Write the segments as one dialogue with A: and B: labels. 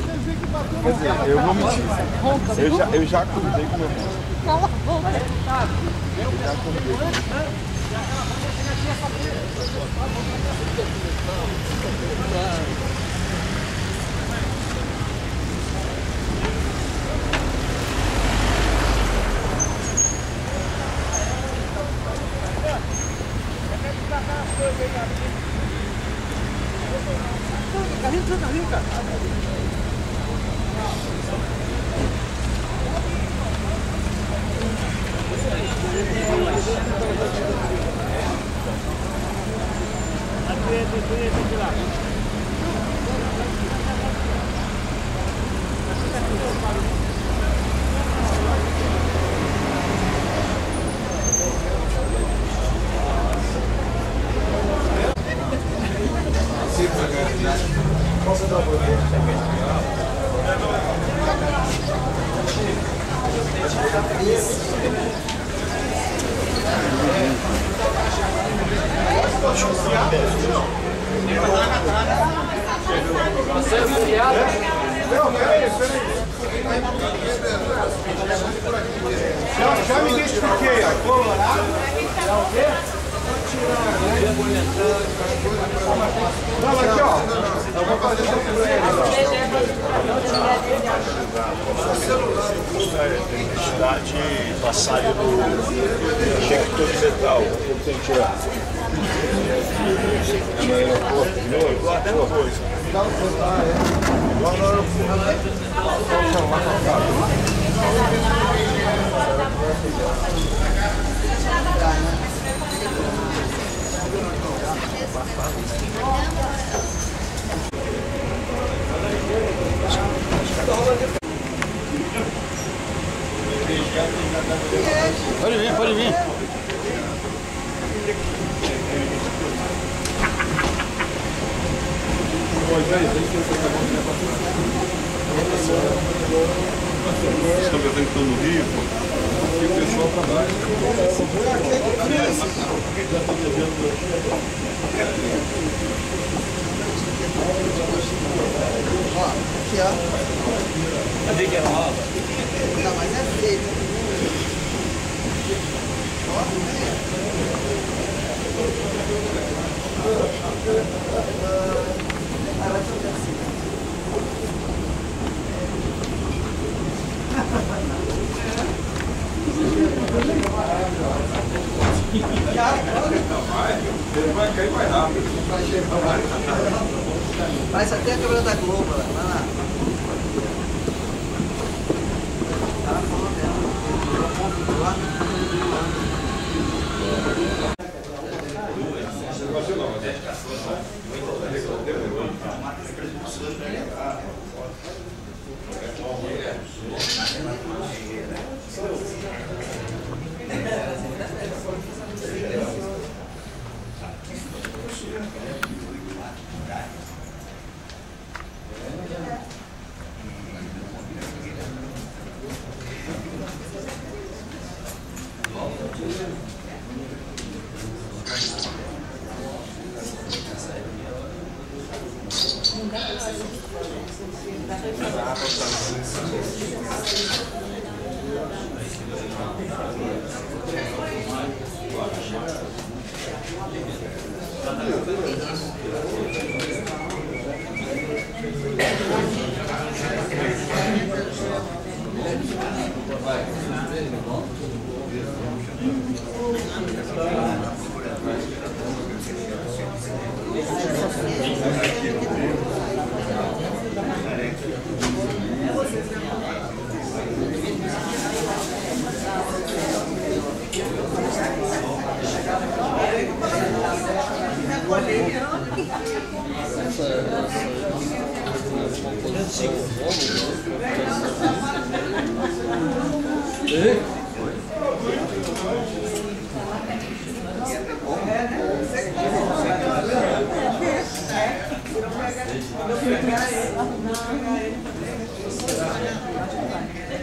A: Quer dizer, eu vou mentir. Eu já cruzei com meu irmão.
B: Cala a boca.
A: Eu já cruzei.
C: Carrinho, cara. Aqui lá.
A: Posso dar uma
C: Você é filiado?
A: Não, peraí. Já me identifiquei, ó. Colorado. É o quê? Não, aqui, ó. Eu vou fazer essa
D: identidade passaia do detector de metal. No aeroporto, igual a mesma coisa. Igual no aeroporto.
C: Pode vir, pode vir.
D: Estão apresentando no Rio, e o pessoal trabalha.
E: Ó, aqui ó.
C: Cadê que é nova?
E: Não, mas é feio. Ó,
A: Vai cair mais rápido.
E: parece até a câmera da Globo, lá. Vai lá. Tá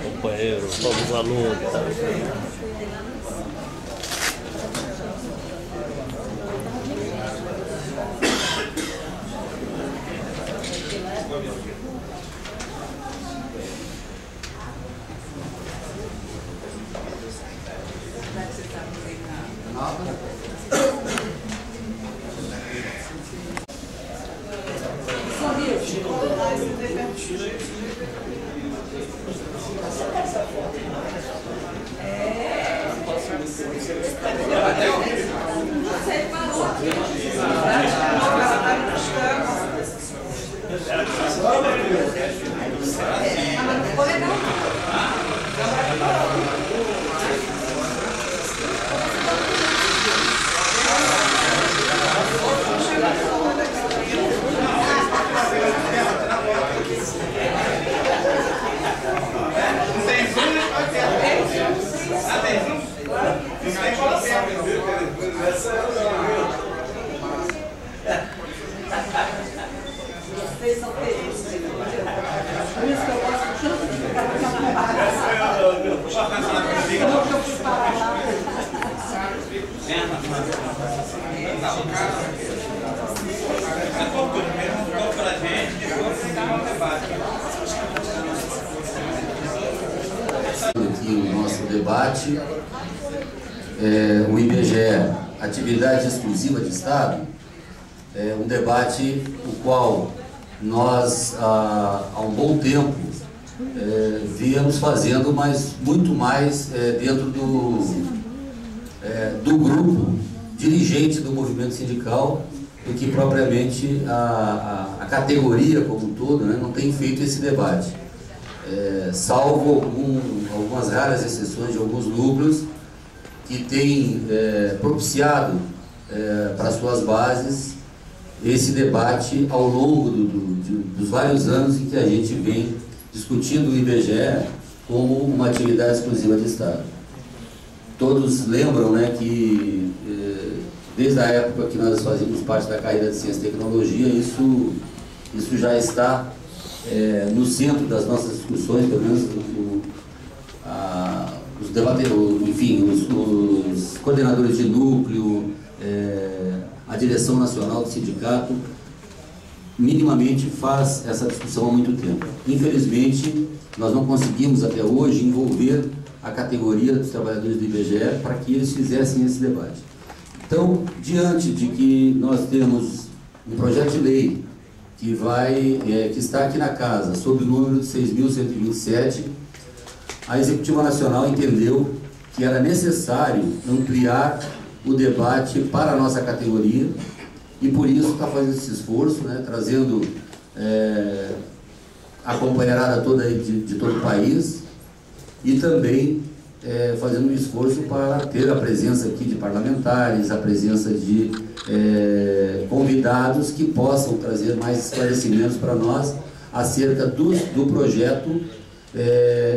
C: Companheiro, vamos à luta.
B: Vocês são felizes. Por isso que eu gosto tanto de ficar
F: aqui o nosso debate, o IBGE, atividade exclusiva de Estado, é um debate o qual nós há um bom tempo viemos fazendo, mas muito mais dentro do grupo dirigente do movimento sindical do que propriamente a categoria como um todo, né, não tem feito esse debate. Salvo algumas raras exceções de alguns núcleos que têm propiciado para suas bases esse debate ao longo dos vários anos em que a gente vem discutindo o IBGE como uma atividade exclusiva de Estado. Todos lembram, né, que desde a época que nós fazíamos parte da carreira de Ciência e Tecnologia, isso já está no centro das nossas discussões, pelo menos os debatedores, enfim, os coordenadores de núcleo, a direção nacional do sindicato, minimamente faz essa discussão há muito tempo. Infelizmente, nós não conseguimos até hoje envolver a categoria dos trabalhadores do IBGE para que eles fizessem esse debate. Então, diante de que nós temos um projeto de lei que está aqui na casa, sob o número de 6.127, a Executiva Nacional entendeu que era necessário ampliar o debate para a nossa categoria e por isso está fazendo esse esforço, né, trazendo a companheirada toda de todo o país e também fazendo um esforço para ter a presença aqui de parlamentares, a presença de convidados que possam trazer mais esclarecimentos para nós acerca do projeto,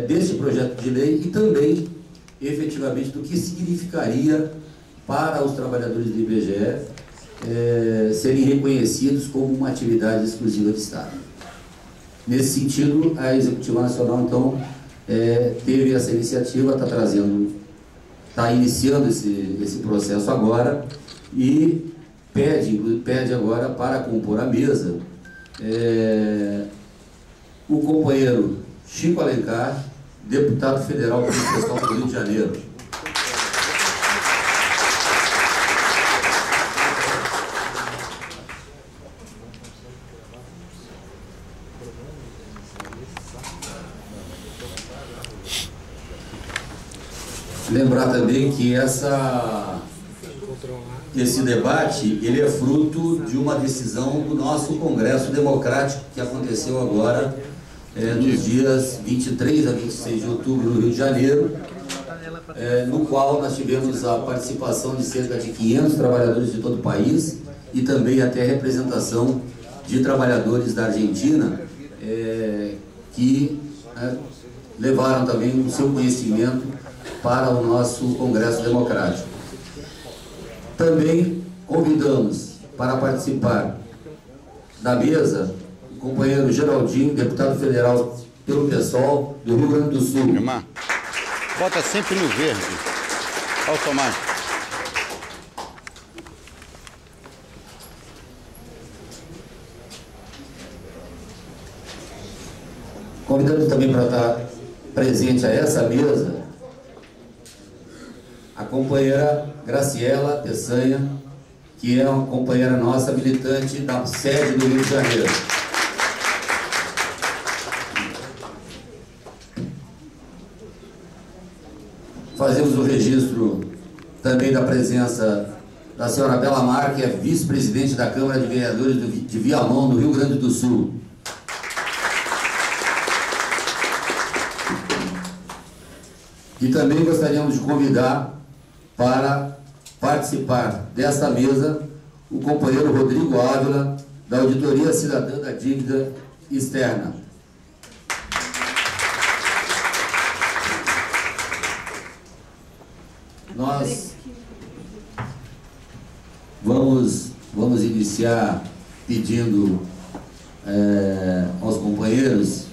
F: deste projeto de lei e também, efetivamente, do que significaria para os trabalhadores do IBGE serem reconhecidos como uma atividade exclusiva de Estado. Nesse sentido, a Executiva Nacional, então, teve essa iniciativa, está iniciando esse processo agora e pede agora para compor a mesa o companheiro Chico Alencar, deputado federal pelo Pessoal do Rio de Janeiro. Lembrar também que esse debate ele é fruto de uma decisão do nosso Congresso Democrático que aconteceu agora nos dias 23 a 26 de outubro no Rio de Janeiro, no qual nós tivemos a participação de cerca de 500 trabalhadores de todo o país e também até representação de trabalhadores da Argentina que levaram também o seu conhecimento para o nosso Congresso Democrático. Também convidamos para participar da mesa o companheiro Geraldinho, deputado federal pelo PSOL do Rio Grande do Sul.
G: Irmã, bota sempre no verde, automático.
F: Convidando também para estar presente a essa mesa a companheira Graciela Peçanha, que é uma companheira nossa militante da sede do Rio de Janeiro. fazemos o registro também da presença da senhora Bela Mar, que é vice-presidente da Câmara de Vereadores de Viamão, do Rio Grande do Sul. E também gostaríamos de convidar para participar desta mesa o companheiro Rodrigo Ávila, da Auditoria Cidadã da Dívida Externa. Nós vamos iniciar pedindo aos companheiros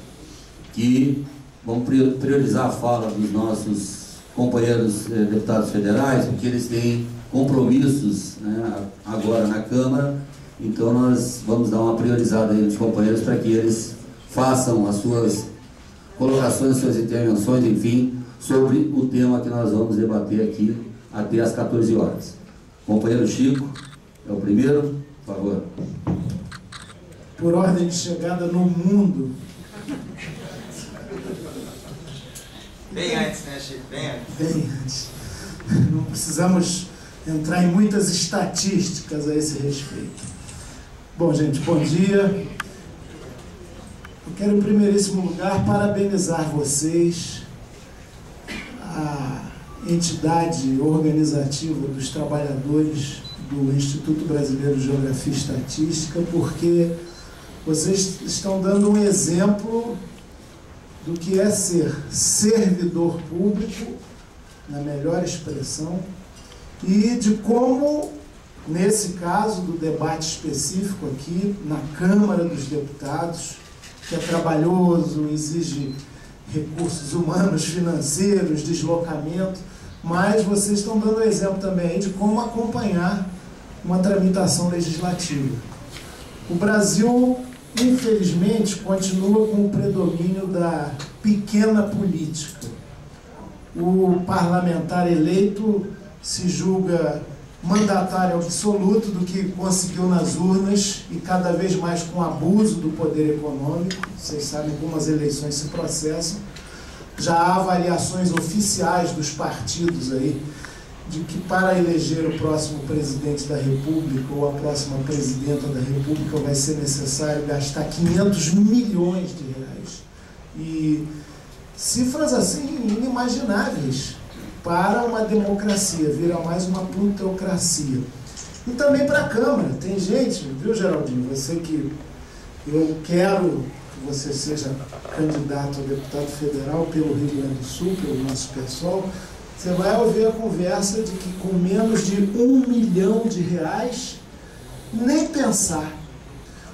F: que vão priorizar a fala dos nossos companheiros deputados federais, porque eles têm compromissos, né, agora na Câmara. Então nós vamos dar uma priorizada aí nos companheiros para que eles façam as suas colocações, suas intervenções, enfim, sobre o tema que nós vamos debater aqui até às 14 horas. Companheiro Chico, é o primeiro, por favor.
H: Por ordem de chegada no mundo.
E: Bem antes, né, Chico? Bem antes.
H: Bem antes. Não precisamos entrar em muitas estatísticas a esse respeito. Bom, gente, bom dia. Eu quero, em primeiríssimo lugar, parabenizar vocês, a entidade organizativa dos trabalhadores do Instituto Brasileiro de Geografia e Estatística, porque vocês estão dando um exemplo do que é ser servidor público, na melhor expressão, e de como, nesse caso do debate específico aqui, na Câmara dos Deputados, que é trabalhoso, exige recursos humanos, financeiros, deslocamento, mas vocês estão dando exemplo também de como acompanhar uma tramitação legislativa. O Brasil, infelizmente, continua com o predomínio da pequena política. O parlamentar eleito se julga mandatário absoluto do que conseguiu nas urnas e cada vez mais com abuso do poder econômico. Vocês sabem como as eleições se processam. Já há avaliações oficiais dos partidos aí de que para eleger o próximo presidente da República ou a próxima presidenta da República vai ser necessário gastar 500 milhões de reais. E cifras assim inimagináveis para uma democracia, vira mais uma plutocracia. E também para a Câmara. Tem gente, viu, Geraldinho, você que eu quero que você seja candidato a deputado federal pelo Rio Grande do Sul, pelo nosso pessoal, você vai ouvir a conversa de que com menos de R$1 milhão nem pensar.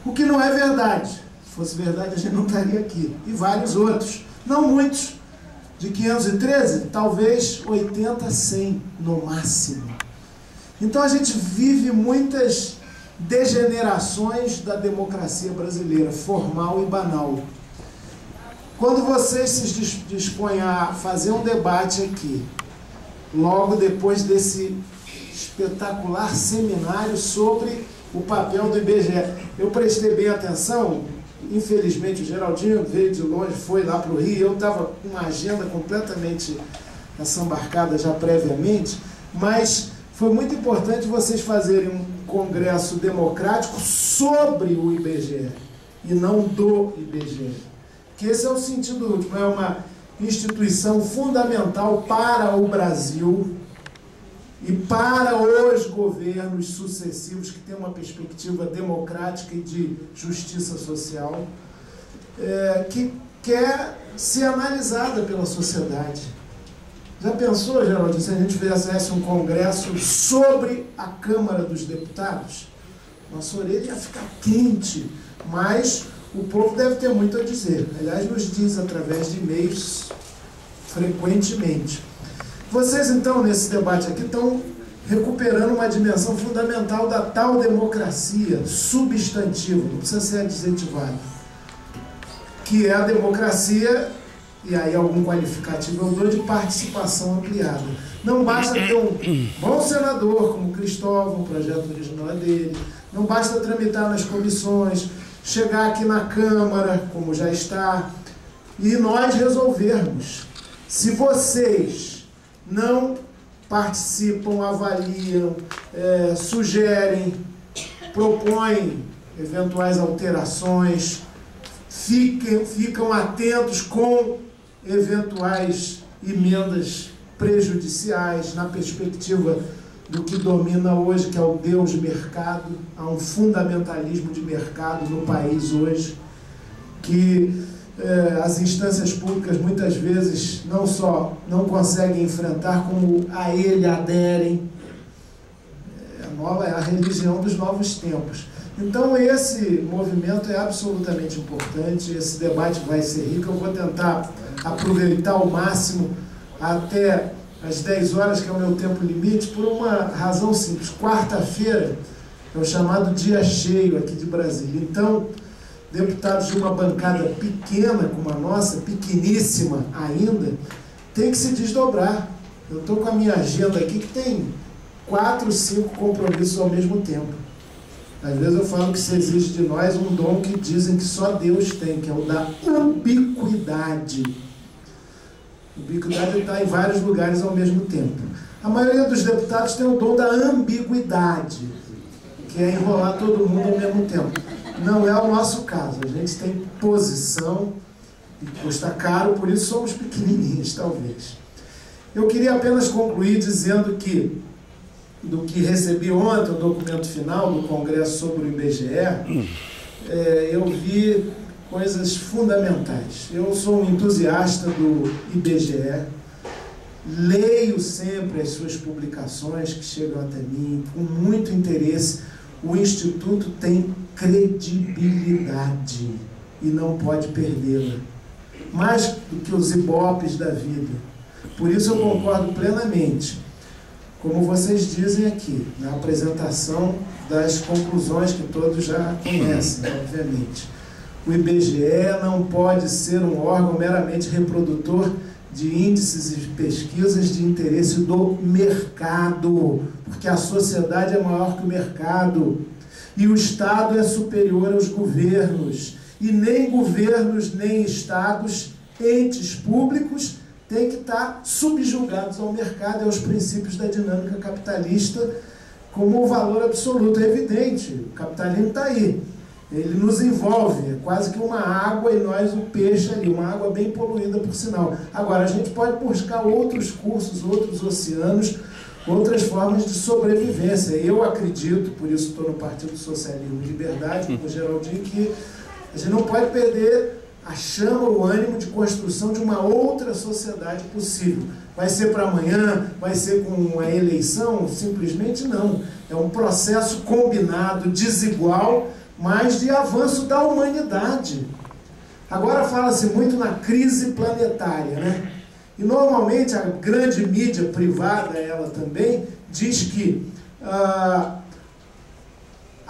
H: O que não é verdade. Se fosse verdade, a gente não estaria aqui. E vários outros. Não muitos. De 513, talvez 80, 100 no máximo. Então a gente vive muitas degenerações da democracia brasileira, formal e banal. Quando vocês se dispõem a fazer um debate aqui, logo depois desse espetacular seminário sobre o papel do IBGE, eu prestei bem atenção. Infelizmente o Geraldinho veio de longe, foi lá para o Rio, eu estava com uma agenda completamente assambarcada já previamente, mas foi muito importante vocês fazerem um congresso democrático sobre o IBGE e não do IBGE. Que esse é o sentido último, é uma instituição fundamental para o Brasil e para os governos sucessivos que têm uma perspectiva democrática e de justiça social, que quer ser analisada pela sociedade. Já pensou, Geraldinho, se a gente fizesse um congresso sobre a Câmara dos Deputados? Nossa orelha ia ficar quente, mas o povo deve ter muito a dizer. Aliás, nos diz através de e-mails frequentemente. Vocês, então, nesse debate aqui, estão recuperando uma dimensão fundamental da tal democracia substantiva, não precisa ser adjetivada, que é a democracia, e aí algum qualificativo eu dou, de participação ampliada. Não basta ter um bom senador, como Cristóvão, o projeto original é dele, não basta tramitar nas comissões, chegar aqui na Câmara, como já está, e nós resolvermos. Se vocês não participam, avaliam, sugerem, propõem eventuais alterações, ficam atentos com eventuais emendas prejudiciais na perspectiva do que domina hoje, que é o Deus mercado. Há um fundamentalismo de mercado no país hoje, que as instâncias públicas muitas vezes não só não conseguem enfrentar, como a ele aderem. É a religião dos novos tempos. Então esse movimento é absolutamente importante, esse debate vai ser rico. Eu vou tentar aproveitar ao máximo até às 10 horas, que é o meu tempo limite, por uma razão simples. Quarta-feira é o chamado dia cheio aqui de Brasília. Então, deputados de uma bancada pequena como a nossa, pequeníssima ainda, tem que se desdobrar. Eu estou com a minha agenda aqui que tem 4, 5 compromissos ao mesmo tempo. Às vezes eu falo que se exige de nós um dom que dizem que só Deus tem, que é o da ubiquidade. Ubiquidade está em vários lugares ao mesmo tempo. A maioria dos deputados tem o dom da ambiguidade, que é enrolar todo mundo ao mesmo tempo. Não é o nosso caso. A gente tem posição e custa caro, por isso somos pequenininhos, talvez. Eu queria apenas concluir dizendo que, do que recebi ontem, o documento final do Congresso sobre o IBGE, eu vi coisas fundamentais. Eu sou um entusiasta do IBGE, leio sempre as suas publicações que chegam até mim, com muito interesse. O Instituto tem credibilidade e não pode perdê-la, mais do que os ibopes da vida. Por isso eu concordo plenamente, como vocês dizem aqui, na apresentação das conclusões que todos já conhecem, obviamente. O IBGE não pode ser um órgão meramente reprodutor de índices e pesquisas de interesse do mercado, porque a sociedade é maior que o mercado, e o Estado é superior aos governos, e nem governos, nem estados, entes públicos, têm que estar subjugados ao mercado e aos princípios da dinâmica capitalista como o valor absoluto. É evidente, o capitalismo está aí. Ele nos envolve, é quase que uma água e nós o peixe ali, uma água bem poluída, por sinal. Agora, a gente pode buscar outros cursos, outros oceanos, outras formas de sobrevivência. Eu acredito, por isso estou no Partido Socialismo e Liberdade, com o Geraldinho, que a gente não pode perder a chama, o ânimo de construção de uma outra sociedade possível. Vai ser para amanhã? Vai ser com a eleição? Simplesmente não. É um processo combinado, desigual, mas de avanço da humanidade. Agora fala-se muito na crise planetária, né? E normalmente a grande mídia privada, ela também, diz que a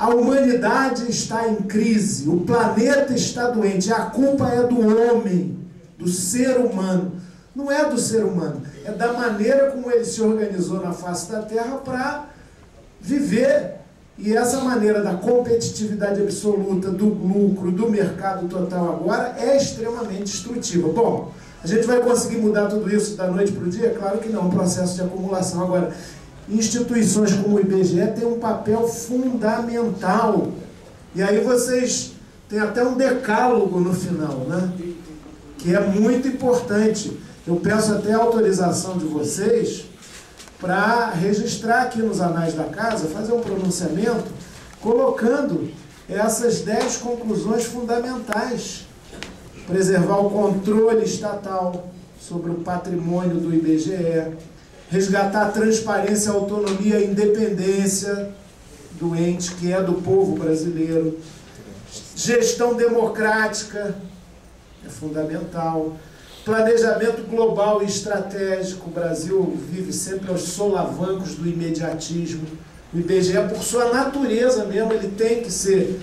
H: humanidade está em crise, o planeta está doente, a culpa é do homem, do ser humano. Não é do ser humano, é da maneira como ele se organizou na face da Terra para viver. E essa maneira da competitividade absoluta, do lucro, do mercado total agora, é extremamente destrutiva. Bom, a gente vai conseguir mudar tudo isso da noite para o dia? Claro que não, é um processo de acumulação. Agora, instituições como o IBGE têm um papel fundamental. E aí vocês têm até um decálogo no final, né? Que é muito importante. Eu peço até a autorização de vocês para registrar aqui nos anais da casa, fazer um pronunciamento, colocando essas 10 conclusões fundamentais. Preservar o controle estatal sobre o patrimônio do IBGE, resgatar a transparência, a autonomia e a independência do ente, que é do povo brasileiro. Gestão democrática é fundamental. Planejamento global e estratégico. O Brasil vive sempre aos solavancos do imediatismo. O IBGE, por sua natureza mesmo, ele tem que ser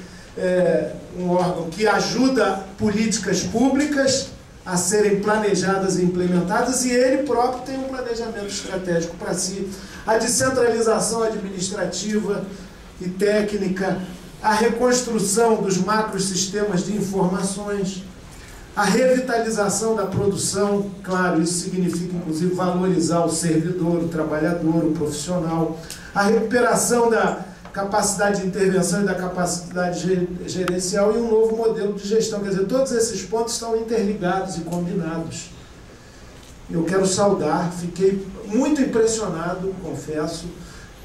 H: um órgão que ajuda políticas públicas a serem planejadas e implementadas, e ele próprio tem um planejamento estratégico para si. A descentralização administrativa e técnica, a reconstrução dos macrosistemas de informações, A revitalização da produção, claro, isso significa inclusive valorizar o servidor, o trabalhador, o profissional. A recuperação da capacidade de intervenção e da capacidade gerencial e um novo modelo de gestão. Quer dizer, todos esses pontos estão interligados e combinados. Eu quero saudar, fiquei muito impressionado, confesso,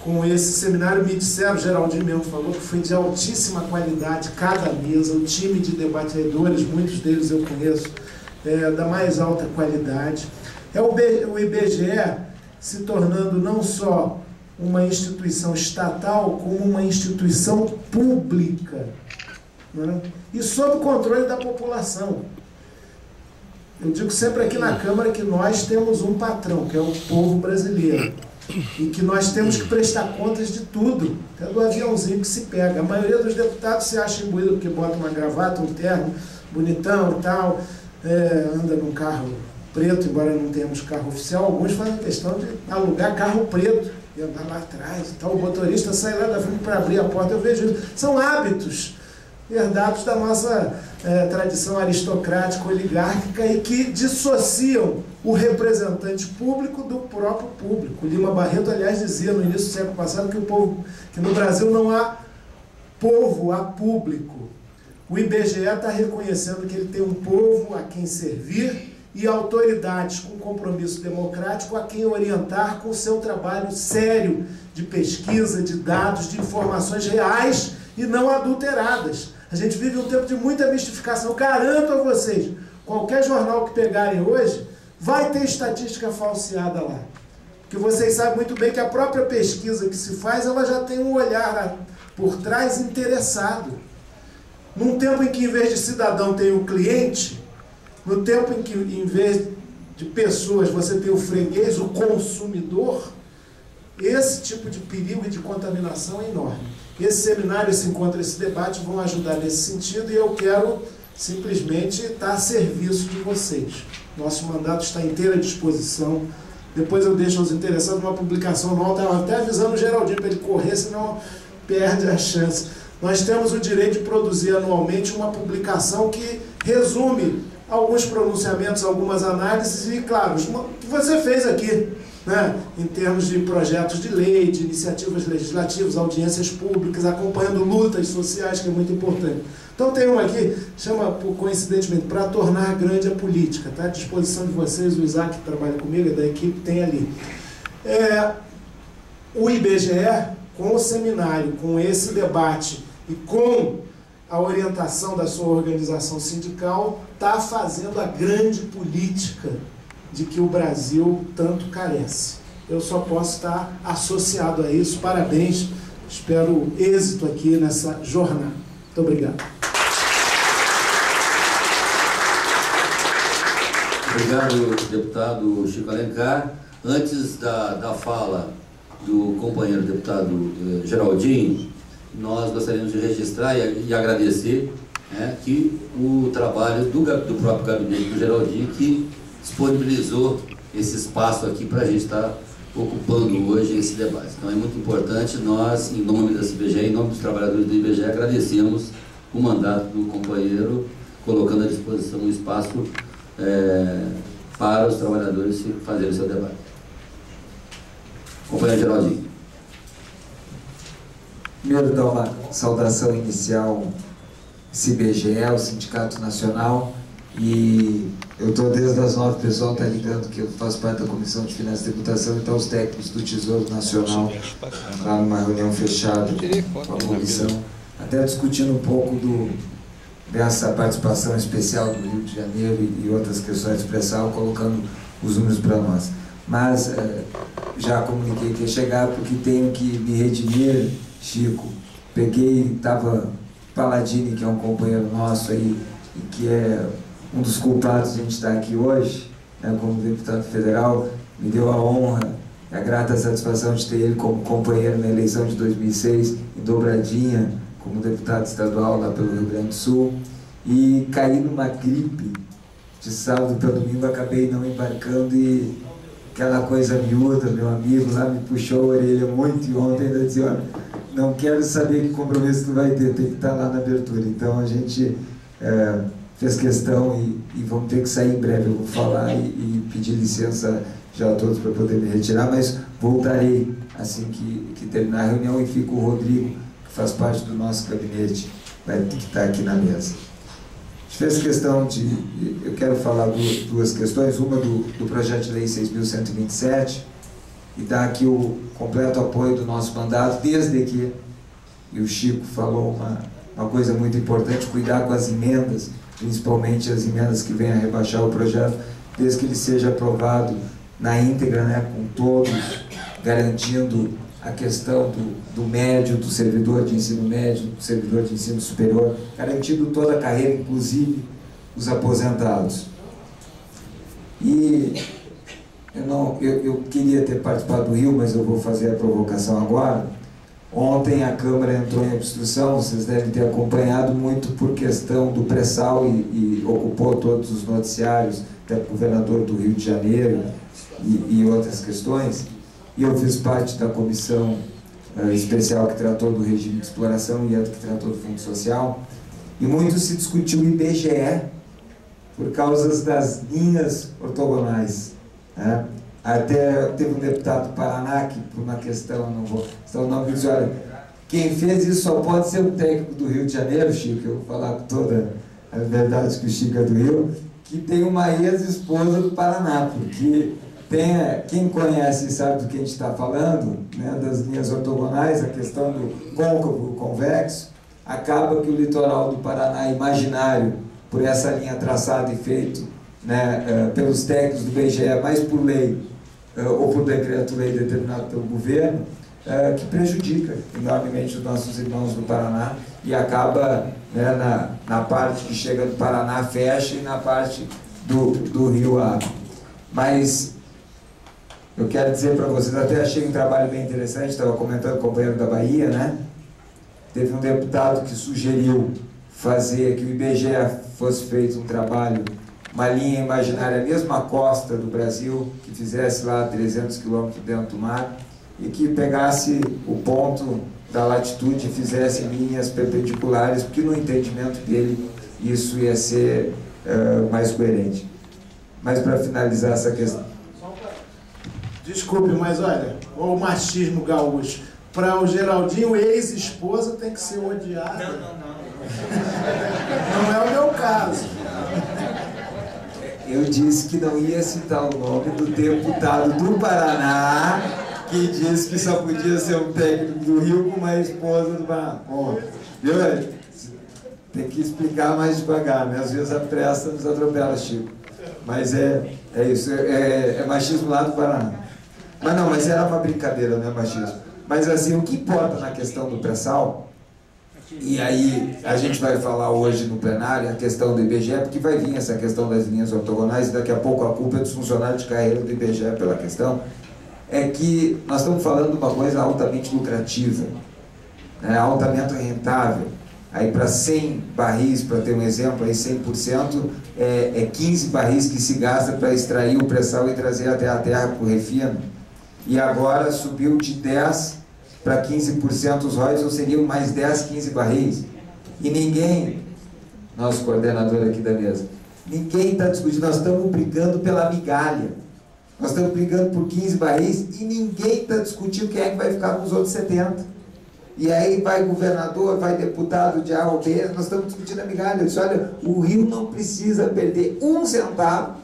H: com esse seminário. Me disseram, o Geraldinho mesmo falou, que foi de altíssima qualidade cada mesa, o time de debatedores, muitos deles eu conheço, da mais alta qualidade. O IBGE se tornando não só uma instituição estatal, como uma instituição pública, né? E sob o controle da população. Eu digo sempre aqui na Câmara que nós temos um patrão, que é o povo brasileiro, e que nós temos que prestar contas de tudo, até do aviãozinho que se pega. A maioria dos deputados se acha imbuído porque bota uma gravata, um terno bonitão e tal, anda num carro preto, embora não tenhamos carro oficial. Alguns fazem questão de alugar carro preto e andar lá atrás e tal. O motorista sai lá da frente para abrir a porta. Eu vejo isso. São hábitos herdados da nossa tradição aristocrática, oligárquica, e que dissociam o representante público do próprio público. Lima Barreto, aliás, dizia no início do século passado que no Brasil não há povo, há público. O IBGE está reconhecendo que ele tem um povo a quem servir e autoridades com compromisso democrático a quem orientar com o seu trabalho sério de pesquisa, de dados, de informações reais e não adulteradas. A gente vive um tempo de muita mistificação. Garanto a vocês, qualquer jornal que pegarem hoje vai ter estatística falseada lá. Porque vocês sabem muito bem que a própria pesquisa que se faz, ela já tem um olhar por trás interessado. Num tempo em que, em vez de cidadão, tem o cliente, no tempo em que, em vez de pessoas, você tem o freguês, o consumidor, esse tipo de perigo e de contaminação é enorme. Esse seminário, esse encontro, esse debate vão ajudar nesse sentido, e eu quero simplesmente estar a serviço de vocês. Nosso mandato está à inteira disposição. Depois eu deixo aos interessados uma publicação anual. Estava até avisando o Geraldinho para ele correr, senão perde a chance. Nós temos o direito de produzir anualmente uma publicação que resume alguns pronunciamentos, algumas análises e, claro, o que você fez aqui, né, em termos de projetos de lei, de iniciativas legislativas, audiências públicas, acompanhando lutas sociais, que é muito importante. Então tem uma aqui, chama, coincidentemente, para tornar grande a política. Está à disposição de vocês, o Isaac, que trabalha comigo, da equipe, tem ali. O IBGE, com o seminário, com esse debate e com a orientação da sua organização sindical, está fazendo a grande política de que o Brasil tanto carece. Eu só posso estar associado a isso. Parabéns, espero êxito aqui nessa jornada. Muito obrigado.
F: Obrigado, deputado Chico Alencar. Antes da fala do companheiro deputado Geraldinho, nós gostaríamos de registrar e agradecer, que o trabalho do próprio gabinete do Geraldinho, que disponibilizou esse espaço aqui para a gente estar ocupando hoje esse debate. Então é muito importante, nós, em nome da IBGE, em nome dos trabalhadores do IBGE, agradecemos o mandato do companheiro, colocando à disposição um espaço para os trabalhadores fazerem o seu debate. Companheiro Geraldinho.
I: Primeiro, dar uma saudação inicial ao IBGE, ao Sindicato Nacional, e eu estou desde as 9, o pessoal está ligando que eu faço parte da Comissão de Finanças e Tributação, então os técnicos do Tesouro Nacional, lá numa reunião fechada com a comissão, até discutindo um pouco dessa participação especial do Rio de Janeiro e outras questões de pré-sal, colocando os números para nós. Mas já comuniquei que ia chegar porque tenho que me redimir, Chico. Estava Paladini, que é um companheiro nosso aí, e que é um dos culpados de a gente estar aqui hoje, né, como deputado federal, me deu a honra e a grata satisfação de ter ele como companheiro na eleição de 2006, em Dobradinha, como deputado estadual lá pelo Rio Grande do Sul, e caí numa gripe de sábado para domingo, acabei não embarcando, e aquela coisa miúda, meu amigo lá me puxou a orelha muito, e ontem ainda disse, olha, não quero saber que compromisso tu vai ter, tem que estar lá na abertura. Então a gente fez questão e vamos ter que sair em breve. Eu vou falar e pedir licença já a todos para poder me retirar, mas voltarei assim que terminar a reunião, e fica o Rodrigo, que faz parte do nosso gabinete, vai ter que estar aqui na mesa. A gente fez questão de... Eu quero falar duas questões, uma do projeto de lei 6.127, e dar aqui o completo apoio do nosso mandato, desde que, e o Chico falou uma coisa muito importante, cuidar com as emendas, principalmente as emendas que venham a rebaixar o projeto, desde que ele seja aprovado na íntegra, né, com todos, garantindo a questão do médio, do servidor de ensino médio, do servidor de ensino superior, garantindo toda a carreira, inclusive os aposentados. E eu queria ter participado do Rio, mas eu vou fazer a provocação agora. Ontem a Câmara entrou em obstrução, vocês devem ter acompanhado muito por questão do pré-sal e ocupou todos os noticiários, até o governador do Rio de Janeiro e outras questões. E eu fiz parte da comissão especial que tratou do regime de exploração e outra que tratou do Fundo Social. E muito se discutiu o IBGE por causa das linhas ortogonais, né? Até teve um deputado do Paraná que, por uma questão, não vou citar o nome, disse: olha, quem fez isso só pode ser o técnico do Rio de Janeiro, Chico, eu vou falar com toda a verdade que o Chico é do Rio, que tem uma ex-esposa do Paraná, porque quem conhece e sabe do que a gente está falando, né, das linhas ortogonais, a questão do côncavo convexo, acaba que o litoral do Paraná imaginário, por essa linha traçada e feito, né, pelos técnicos do IBGE, mais por lei ou por decreto-lei determinado pelo governo, que prejudica enormemente os nossos irmãos do Paraná e acaba, né, na parte que chega do Paraná fecha e na parte do Rio abre. Mas eu quero dizer para vocês, até achei um trabalho bem interessante, estava comentando com o companheiro da Bahia, né? Teve um deputado que sugeriu fazer que o IBGE fosse feito um trabalho, uma linha imaginária, a mesma costa do Brasil, que fizesse lá 300 quilômetros dentro do mar e que pegasse o ponto da latitude e fizesse linhas perpendiculares, porque no entendimento dele isso ia ser mais coerente. Mas para finalizar essa questão...
H: Desculpe, mas olha, o machismo gaúcho. Para o Geraldinho, ex-esposa tem que ser odiada. Não é o meu caso.
I: Eu disse que não ia citar o nome do deputado do Paraná que disse que só podia ser um técnico do Rio com uma esposa do Paraná. Bom, viu? Tem que explicar mais devagar, né? Às vezes a pressa nos atropela, Chico. Mas é isso, é machismo lá do Paraná. Mas não, mas era uma brincadeira, não é machismo. Mas assim, o que importa na questão do pré-sal, e aí a gente vai falar hoje no plenário a questão do IBGE, porque vai vir essa questão das linhas ortogonais e daqui a pouco a culpa é dos funcionários de carreira do IBGE pela questão, é que nós estamos falando de uma coisa altamente lucrativa, né, altamente rentável. Aí para 100 barris, para ter um exemplo, aí 100% é 15 barris que se gasta para extrair o pré-sal e trazer até a terra para o refino. E agora subiu de 10% para 15% os royalties, ou seriam mais 10, 15 barris. E ninguém, nosso coordenador aqui da mesa, ninguém está discutindo, nós estamos brigando pela migalha. Nós estamos brigando por 15 barris e ninguém está discutindo quem é que vai ficar com os outros 70. E aí vai governador, vai deputado de A ou B, nós estamos discutindo a migalha. Eu disse, olha, o Rio não precisa perder um centavo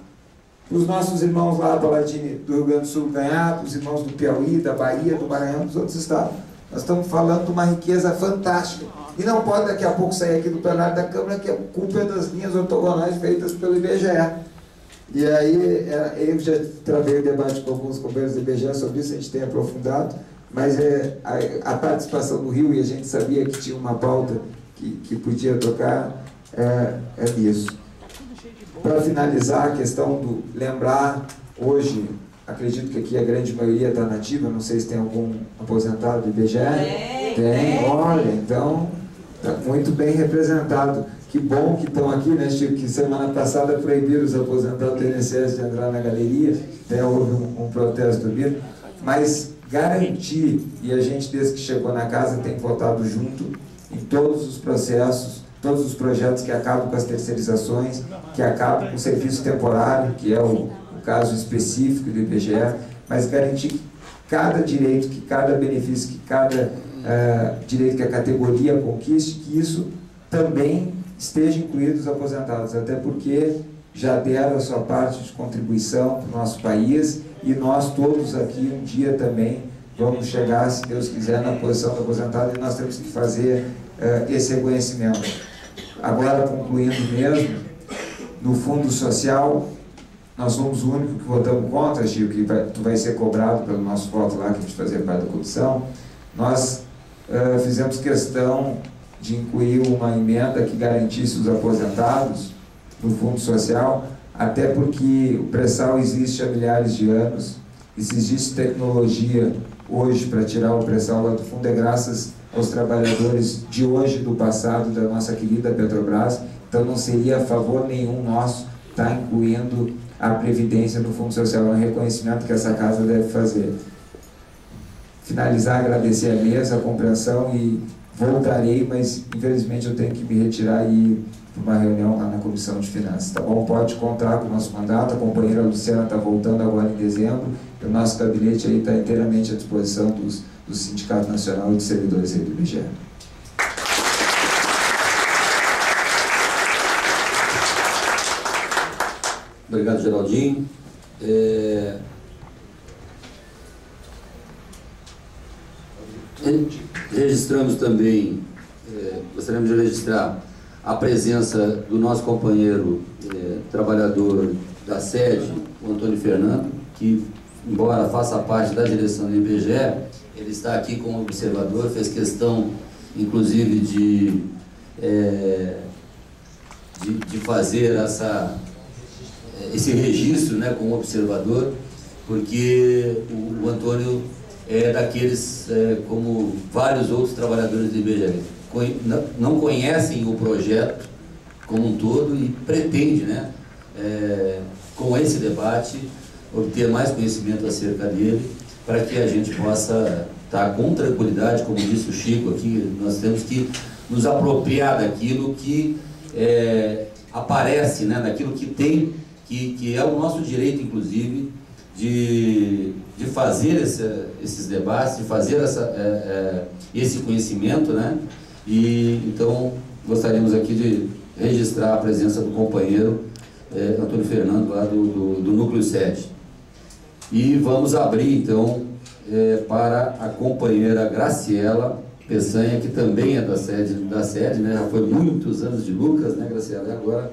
I: para os nossos irmãos lá do Paladini do Rio Grande do Sul ganhar, para os irmãos do Piauí, da Bahia, do Maranhão, dos outros estados. Nós estamos falando de uma riqueza fantástica. E não pode daqui a pouco sair aqui do plenário da Câmara que a culpa é das linhas ortogonais feitas pelo IBGE. E aí, eu já travei o debate com alguns companheiros do IBGE sobre isso, a gente tem aprofundado, mas a participação do Rio, e a gente sabia que tinha uma pauta que podia tocar, é nisso. Para finalizar, a questão do lembrar, hoje, acredito que aqui a grande maioria está nativa, não sei se tem algum aposentado do IBGE. Tem, olha, então, está muito bem representado. Que bom que estão aqui, né, Chico? Que semana passada proibiram os aposentados do INSS de entrar na galeria, até houve um protesto do mas garantir, e a gente desde que chegou na casa tem votado junto em todos os processos, todos os projetos que acabam com as terceirizações, que acabam com o serviço temporário, que é o caso específico do IBGE, mas garantir que cada direito, que cada benefício, que cada direito que a categoria conquiste, que isso também esteja incluído os aposentados, até porque já deram a sua parte de contribuição para o nosso país e nós todos aqui um dia também vamos chegar, se Deus quiser, na posição do aposentado e nós temos que fazer esse reconhecimento. Agora, concluindo mesmo, no Fundo Social, nós somos o único que votamos contra, Gil, que tu vai ser cobrado pelo nosso voto lá, que a gente fazia parte da comissão. Nós fizemos questão de incluir uma emenda que garantisse os aposentados no Fundo Social, até porque o pré-sal existe há milhares de anos, e se existe tecnologia hoje para tirar o pré-sal lá do fundo, é graças aos trabalhadores de hoje e do passado da nossa querida Petrobras. Então não seria a favor nenhum nosso estar incluindo a Previdência no Fundo Social, é um reconhecimento que essa casa deve fazer. Finalizar, agradecer a mesa, a compreensão e voltarei, mas infelizmente eu tenho que me retirar e ir para uma reunião lá na Comissão de Finanças, tá bom? Pode contar com o nosso mandato, a companheira Luciana está voltando agora em dezembro, e o nosso gabinete aí está inteiramente à disposição do Sindicato Nacional e dos servidores aí do IBGE.
F: Obrigado, Geraldinho. Registramos também, gostaríamos de registrar a presença do nosso companheiro trabalhador da sede, o Antônio Fernando, que, embora faça parte da direção do IBGE, ele está aqui como observador, fez questão, inclusive, de fazer esse registro, né, como observador, porque o Antônio é daqueles, como vários outros trabalhadores do IBGE, não conhecem o projeto como um todo e pretende, né, com esse debate, obter mais conhecimento acerca dele, para que a gente possa estar com tranquilidade, como disse o Chico aqui, nós temos que nos apropriar daquilo que aparece, né, daquilo que tem, que é o nosso direito, inclusive, de fazer esses debates, de fazer esse conhecimento, né? E então gostaríamos aqui de registrar a presença do companheiro Antônio Fernando, lá do Núcleo 7. E vamos abrir então para a companheira Graciela Peçanha, que também é da sede, né? Já foi muitos anos de Lucas, né, Graciela? E agora...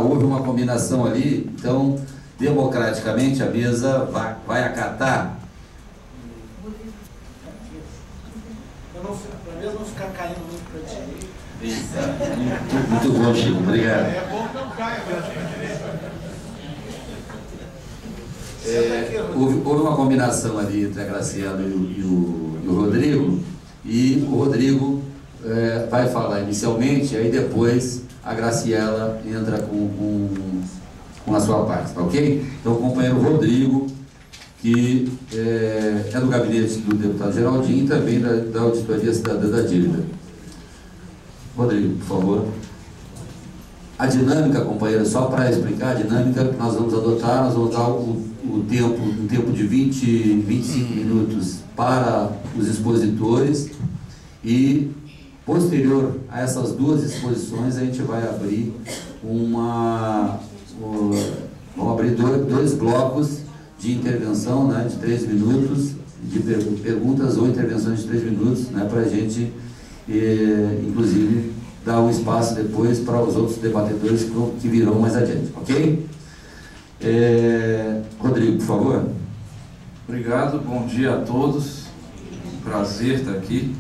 F: houve uma combinação ali, então, democraticamente, a mesa vai acatar.
H: Para mesmo não ficar caindo muito para a direita.
F: Muito bom, Chico, obrigado.
H: É bom que não caia
F: Houve uma combinação ali entre a Graciela e o Rodrigo, e o Rodrigo vai falar inicialmente, aí depois a Graciela entra com a sua parte, tá ok? Então o companheiro Rodrigo, que é do gabinete do deputado Geraldinho e também da Auditoria Cidadã da Dívida. Rodrigo, por favor. A dinâmica, companheira, só para explicar a dinâmica que nós vamos adotar, nós vamos dar um tempo de 25 minutos para os expositores e, posterior a essas duas exposições, a gente vai abrir vamos abrir dois blocos de intervenção, né, de 3 minutos, de perguntas ou intervenções de 3 minutos, né, para a gente, inclusive, dar um espaço depois para os outros debatedores que virão mais adiante, ok? Rodrigo, por favor.
J: Obrigado, bom dia a todos, prazer estar aqui,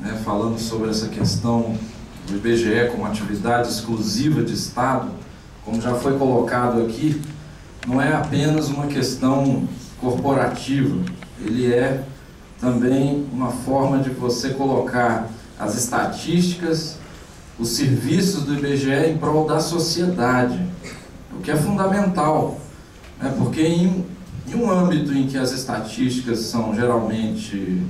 J: né, falando sobre essa questão do IBGE como atividade exclusiva de Estado. Como já foi colocado aqui, não é apenas uma questão corporativa, ele é também uma forma de você colocar as estatísticas, os serviços do IBGE em prol da sociedade, o que é fundamental, né? Porque em um âmbito em que as estatísticas são geralmente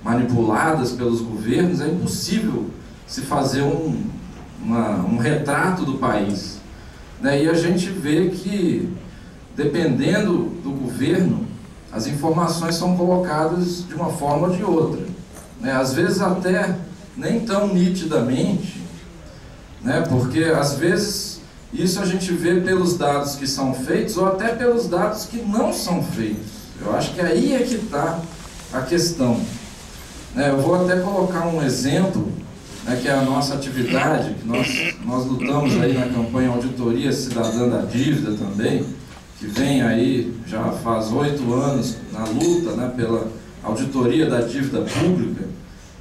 J: manipuladas pelos governos, é impossível se fazer um retrato do país. E a gente vê que, dependendo do governo, as informações são colocadas de uma forma ou de outra. Às vezes até nem tão nitidamente, porque às vezes isso a gente vê pelos dados que são feitos ou até pelos dados que não são feitos. Eu acho que aí é que está a questão. Eu vou até colocar um exemplo, que é a nossa atividade, que nós lutamos aí na campanha Auditoria Cidadã da Dívida também, que vem aí já faz 8 anos na luta, pela auditoria da dívida pública,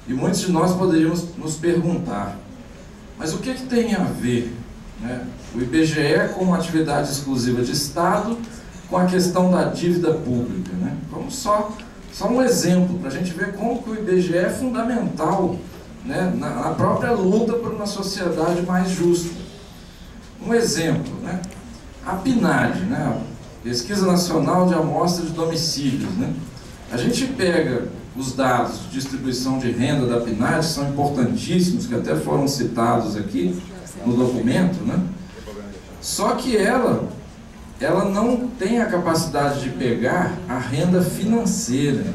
J: e muitos de nós poderíamos nos perguntar, mas o que tem a ver o IBGE como uma atividade exclusiva de Estado com a questão da dívida pública? Vamos só um exemplo, para a gente ver como que o IBGE é fundamental na própria luta por uma sociedade mais justa. Um exemplo, a PNAD, a Pesquisa Nacional de Amostra de Domicílios. A gente pega os dados de distribuição de renda da PNAD, são importantíssimos, que até foram citados aqui no documento, só que ela não tem a capacidade de pegar a renda financeira,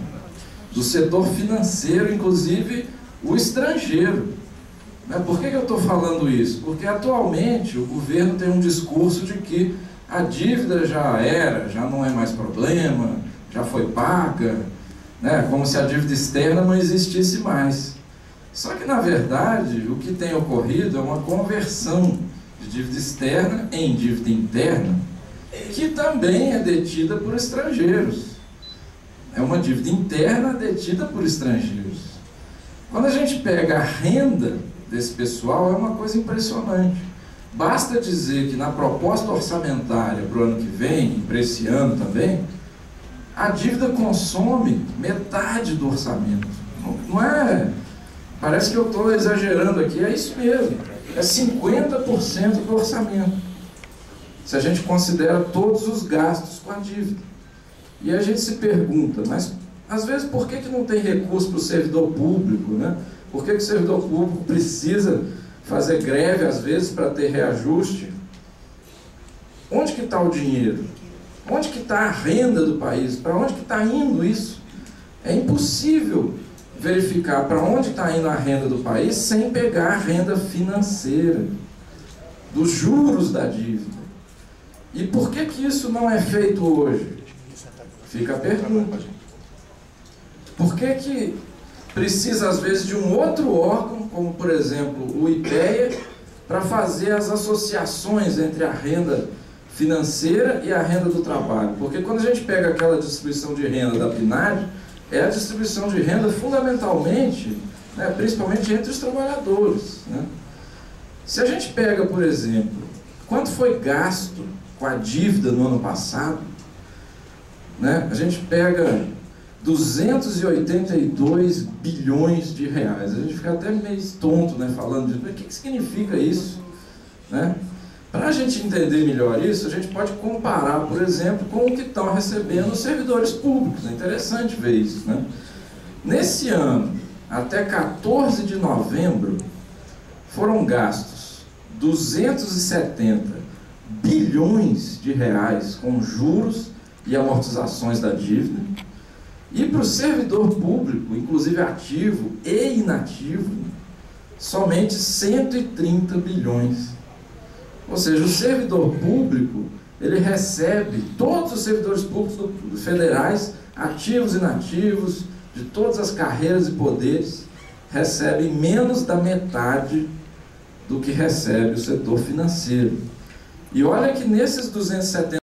J: do setor financeiro, inclusive o estrangeiro. Por que eu estou falando isso? Porque atualmente o governo tem um discurso de que a dívida já não é mais problema, já foi paga, como se a dívida externa não existisse mais. Só que, na verdade, o que tem ocorrido é uma conversão de dívida externa em dívida interna, que também é detida por estrangeiros. É uma dívida interna detida por estrangeiros. Quando a gente pega a renda desse pessoal, é uma coisa impressionante. Basta dizer que na proposta orçamentária para o ano que vem, e para esse ano também, a dívida consome metade do orçamento. Não é... Parece que eu estou exagerando aqui, é isso mesmo. É 50% do orçamento, se a gente considera todos os gastos com a dívida. E a gente se pergunta, mas às vezes por que não tem recurso para o servidor público? Por que o servidor público precisa fazer greve às vezes para ter reajuste? Onde que está o dinheiro? Onde que está a renda do país? Para onde que está indo isso? É impossível verificar para onde está indo a renda do país sem pegar a renda financeira, dos juros da dívida. E por que isso não é feito hoje? Fica a pergunta. Por que precisa, às vezes, de um outro órgão, como, por exemplo, o IPEA, para fazer as associações entre a renda financeira e a renda do trabalho? Porque quando a gente pega aquela distribuição de renda da PNAD, é a distribuição de renda fundamentalmente, principalmente entre os trabalhadores. Se a gente pega, por exemplo, quanto foi gasto com a dívida no ano passado, a gente pega 282 bilhões de reais. A gente fica até meio tonto falando disso. Mas o que significa isso? Para a gente entender melhor isso, a gente pode comparar, por exemplo, com o que estão recebendo os servidores públicos. É interessante ver isso. Nesse ano, até 14 de novembro, foram gastos 270 bilhões de reais com juros e amortizações da dívida. E para o servidor público, inclusive ativo e inativo, somente 130 bilhões. Ou seja, o servidor público, ele recebe, todos os servidores públicos federais, ativos e inativos, de todas as carreiras e poderes, recebem menos da metade do que recebe o setor financeiro. E olha que nesses 270